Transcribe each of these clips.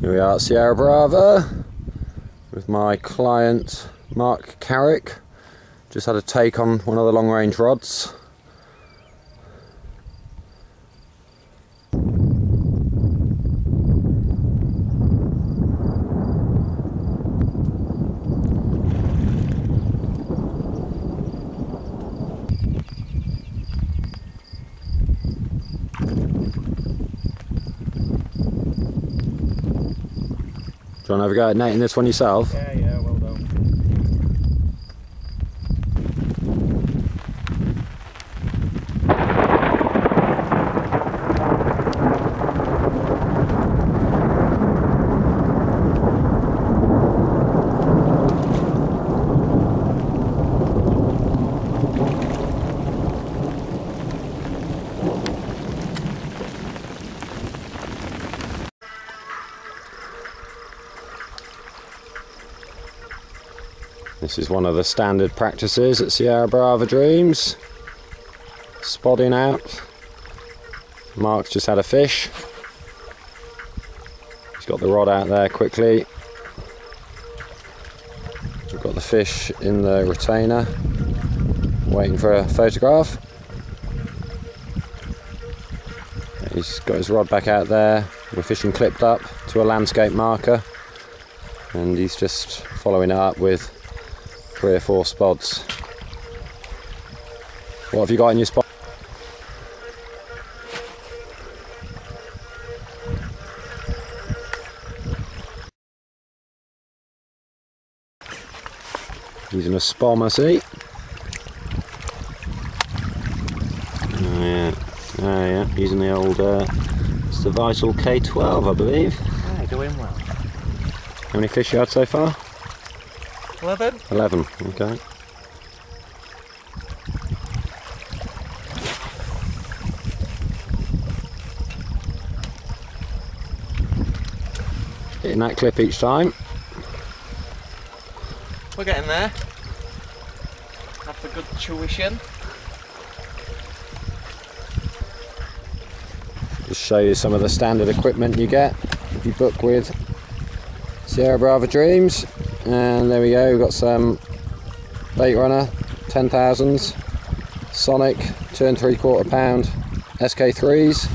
Here we are at Sierra Brava with my client Mark Carrick. Just had a take on one of the long range rods. Do you want to have a go at netting this one yourself? Yeah, well done. This is one of the standard practices at Sierra Brava Dreams. Spodding out. Mark's just had a fish. He's got the rod out there quickly. We've got the fish in the retainer, waiting for a photograph. He's got his rod back out there. We're fishing clipped up to a landscape marker, and he's just following it up with 3 or 4 spods. What have you got in your spot? Using a spom, I see. Oh yeah, using the old it's the Vital K12, I believe. Yeah, doing well. How many fish you had so far? 11. 11, okay. Hitting that clip each time. We're getting there. After good tuition. Just show you some of the standard equipment you get if you book with Sierra Brava Dreams. And there we go, we've got some bait runner 10,000s, Sonic 2 3/4 pound SK3s,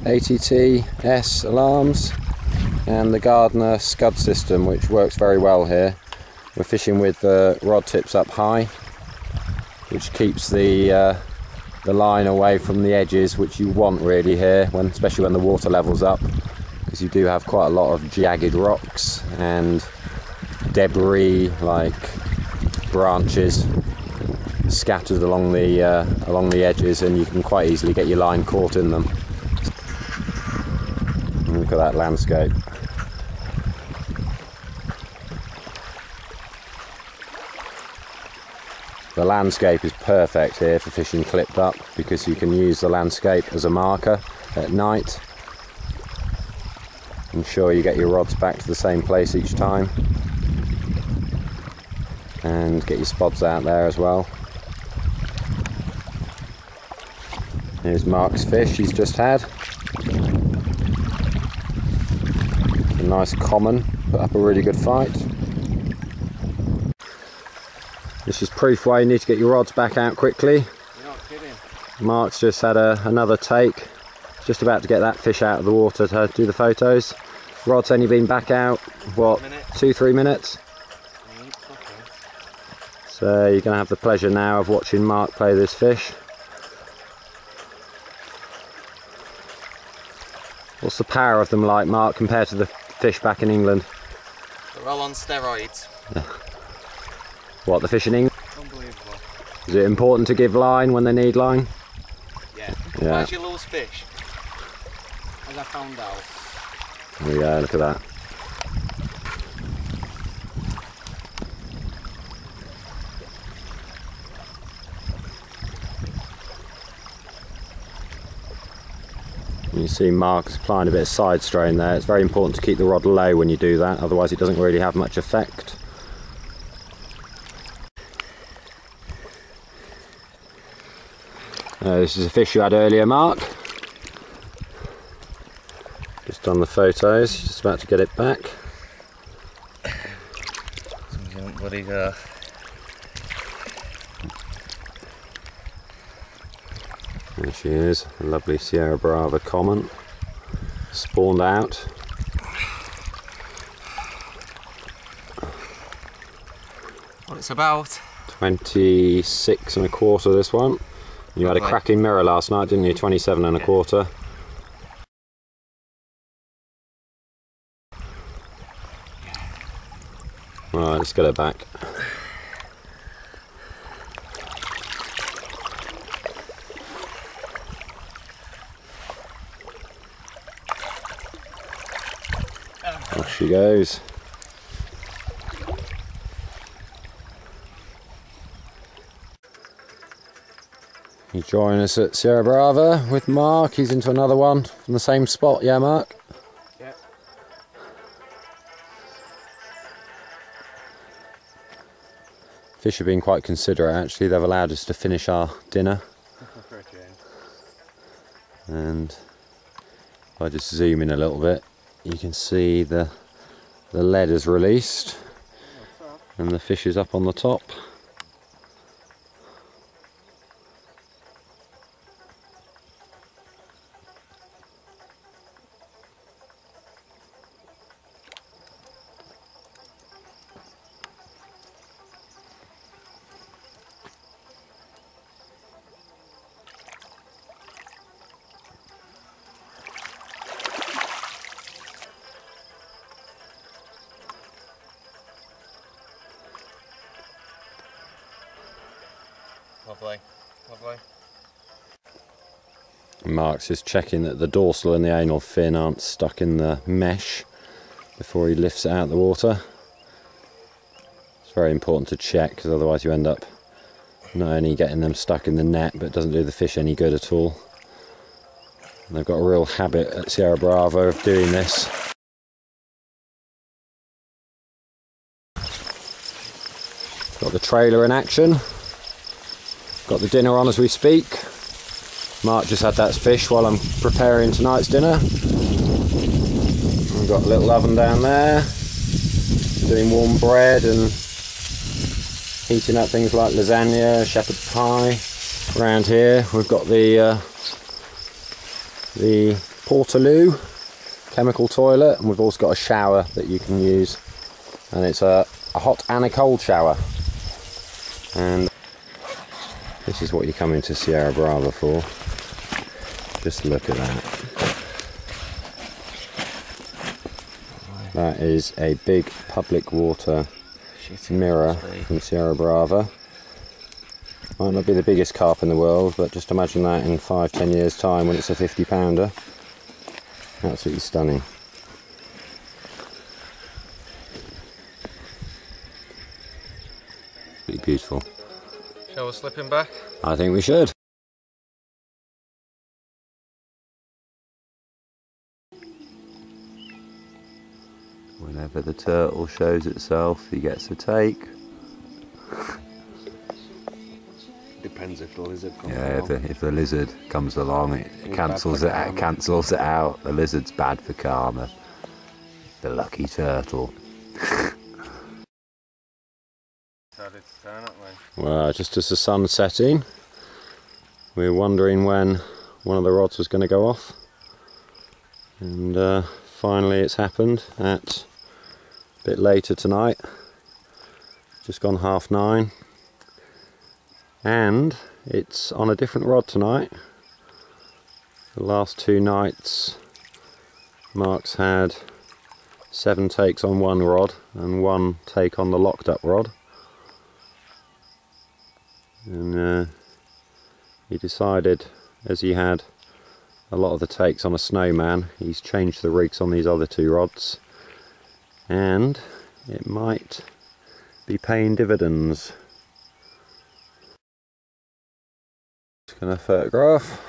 ATT S alarms, and the Gardner scud system, which works very well here. We're fishing with the rod tips up high, which keeps the line away from the edges, which you want really here, especially when the water level's up, because you do have quite a lot of jagged rocks and debris like branches scattered along the edges, and you can quite easily get your line caught in them. And look at that landscape. The landscape is perfect here for fishing clipped up, because you can use the landscape as a marker at night. Ensure you get your rods back to the same place each time, and get your spods out there as well. Here's Mark's fish he's just had. A nice common, put up a really good fight. This is proof why you need to get your rods back out quickly. You're not kidding. Mark's just had another take. Just about to get that fish out of the water to do the photos. Rod's only been back out, what, 2-3 minutes? Okay. So you're going to have the pleasure now of watching Mark play this fish. What's the power of them like, Mark, compared to the fish back in England? They're all on steroids. What, the fish in England? Unbelievable. Is it important to give line when they need line? Yeah. Yeah. Why do you lose fish? As I found out. There we go, look at that. You see Mark's applying a bit of side strain there. It's very important to keep the rod low when you do that, otherwise it doesn't really have much effect. This is a fish you had earlier, Mark. Just done the photos, just about to get it back. Bloody go. There she is, a lovely Sierra Brava common, spawned out. What it's about? 26 and a quarter this one. You had a cracking mirror last night, didn't you? 27 and a quarter. Right, let's get her back. Off she goes. You join us at Sierra Brava with Mark. He's into another one from the same spot, yeah, Mark? Yeah. Fish have been quite considerate actually. They've allowed us to finish our dinner. And if I just zoom in a little bit, you can see the lead is released and the fish is up on the top. Lovely, lovely. Mark's just checking that the dorsal and the anal fin aren't stuck in the mesh before he lifts it out of the water. It's very important to check because otherwise you end up not only getting them stuck in the net but it doesn't do the fish any good at all. And they've got a real habit at Sierra Brava of doing this. Got the trailer in action. Got the dinner on as we speak. Mark just had that fish while I'm preparing tonight's dinner. We've got a little oven down there, doing warm bread and heating up things like lasagna, shepherd's pie. Around here we've got the Portaloo chemical toilet, and we've also got a shower that you can use, and it's a hot and a cold shower. And this is what you come into Sierra Brava for. Just look at that. That is a big public water mirror from Sierra Brava. Might not be the biggest carp in the world, but just imagine that in 5-10 years time when it's a 50-pounder. Absolutely stunning. Pretty beautiful. Shall we slip him back? I think we should. Whenever the turtle shows itself, he gets a take. Depends if the lizard comes along. If the lizard comes along, it cancels it out. The lizard's bad for karma. The lucky turtle. Well, just as the sun's setting, we were wondering when one of the rods was going to go off, and finally it's happened at a bit later tonight, just gone 9:30, and it's on a different rod tonight. The last 2 nights Mark's had 7 takes on one rod and 1 take on the locked up rod. And he decided, as he had a lot of the takes on a snowman, he's changed the rigs on these other 2 rods, and it might be paying dividends. Just going to photograph.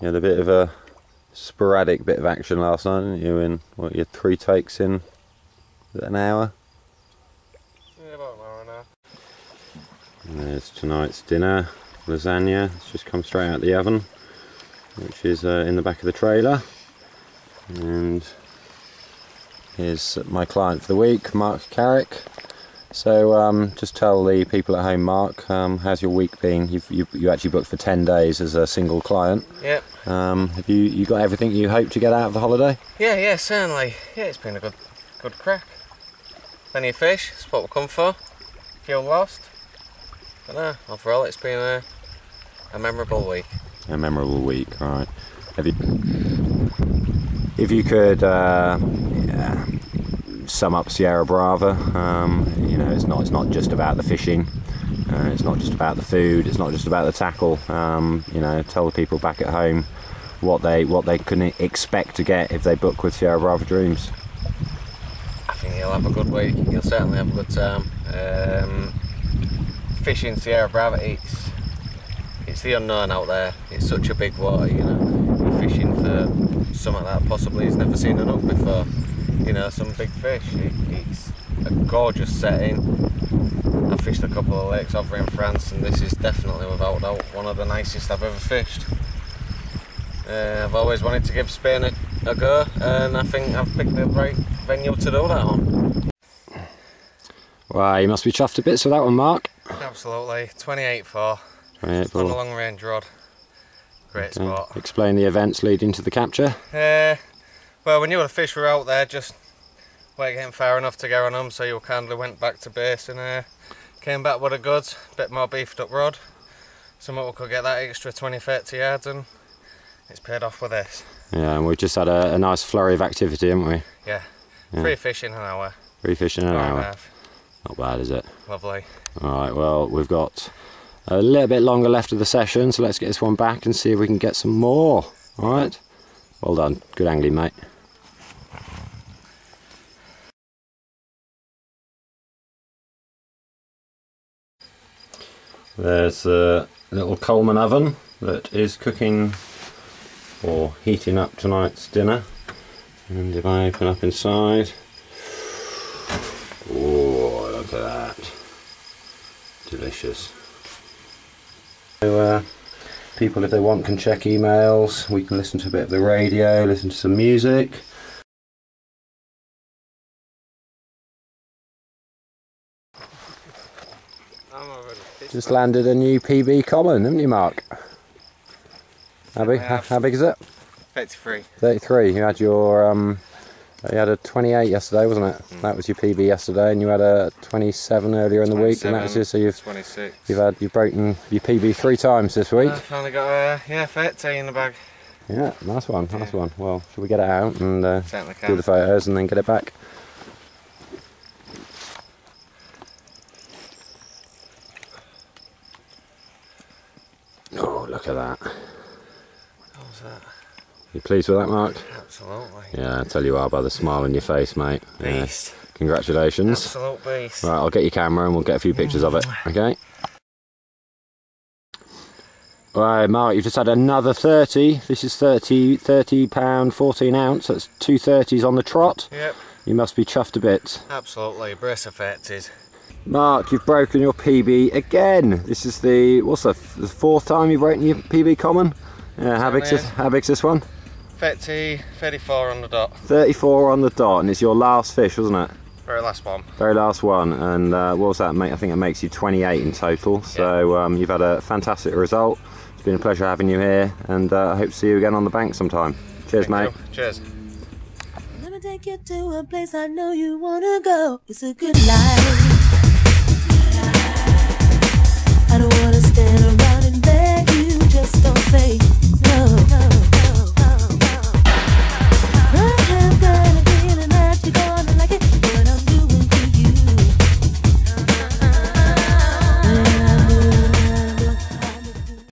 You had a bit of a sporadic bit of action last night, didn't you? In what, you had 3 takes in an hour? And there's tonight's dinner, lasagna. It's just come straight out the oven. which is in the back of the trailer. And here's my client for the week, Mark Carrick. So just tell the people at home, Mark, how's your week been? You actually booked for 10 days as a single client. Yep. Have you got everything you hope to get out of the holiday? Yeah, certainly. Yeah, it's been a good crack. Plenty of fish, that's what we come for. Few lost. But no, overall it's been a memorable week. A memorable week, right. If you could sum up Sierra Brava, you know, it's not just about the fishing, it's not just about the food, it's not just about the tackle. You know, tell the people back at home what they can expect to get if they book with Sierra Brava Dreams. I think you'll have a good week. You'll certainly have a good time. Fishing Sierra Brava, it's the unknown out there. It's such a big water, you know. You're fishing for something that possibly has never seen a hook before. You know, some big fish. It's a gorgeous setting. I've fished a couple of lakes over in France, and this is definitely, without doubt, one of the nicest I've ever fished. I've always wanted to give Spain a go, and I think I've picked the right venue to do that on. Well, you must be chuffed to bits with that one, Mark. Absolutely. 28.4. 28.4. On a long range rod. Great spot. Explain the events leading to the capture. Well, we knew the fish were out there, just weren't getting far enough to get on them, so you kindly went back to base and came back with a good, bit more beefed up rod. Something we could get that extra 20-30 yards, and it's paid off with this. Yeah, and we've just had a nice flurry of activity, haven't we? Yeah. 3 fish in an hour. 3 fish in an hour. Not bad, is it? Lovely. Alright, well, we've got a little bit longer left of the session, so let's get this one back and see if we can get some more. Alright? Well done. Good angling, mate. There's a little Coleman oven that is cooking or heating up tonight's dinner. And if I open up inside, oh, look at that. Delicious. So people, if they want, can check emails. We can listen to a bit of the radio, listen to some music. Just landed a new PB common, haven't you, Mark? How big is it? 33. 33. You had your you had a 28 yesterday, wasn't it? That was your PB yesterday, and you had a 27 earlier in the week, and that's it. So you've 26. You've broken your PB 3 times this week. I finally got a 30 in the bag. Yeah, nice one, nice one. Well, shall we get it out and do the can. photos and then get it back? Oh, look at that. What was that? You pleased with that, Mark? Absolutely. Yeah, I tell you are by the smile on your face, mate. Beast. Yeah. Congratulations. Absolute beast. Right, I'll get your camera and we'll get a few pictures of it, okay? Right, Mark, you've just had another 30. This is 30 pound 14 ounce. That's 2 30s on the trot. Yep. You must be chuffed a bit. Absolutely, brace affected. Mark, you've broken your PB again. This is the 4th time you've broken your PB common. Yeah, how big's this one? 34 on the dot. 34 on the dot, and it's your last fish, wasn't it? Very last one. Very last one, and what was that, mate? I think it makes you 28 in total. So you've had a fantastic result. It's been a pleasure having you here, and I hope to see you again on the bank sometime. Cheers, mate. Cheers. Let me take you to a place I know you wanna go. It's a good life. I don't wanna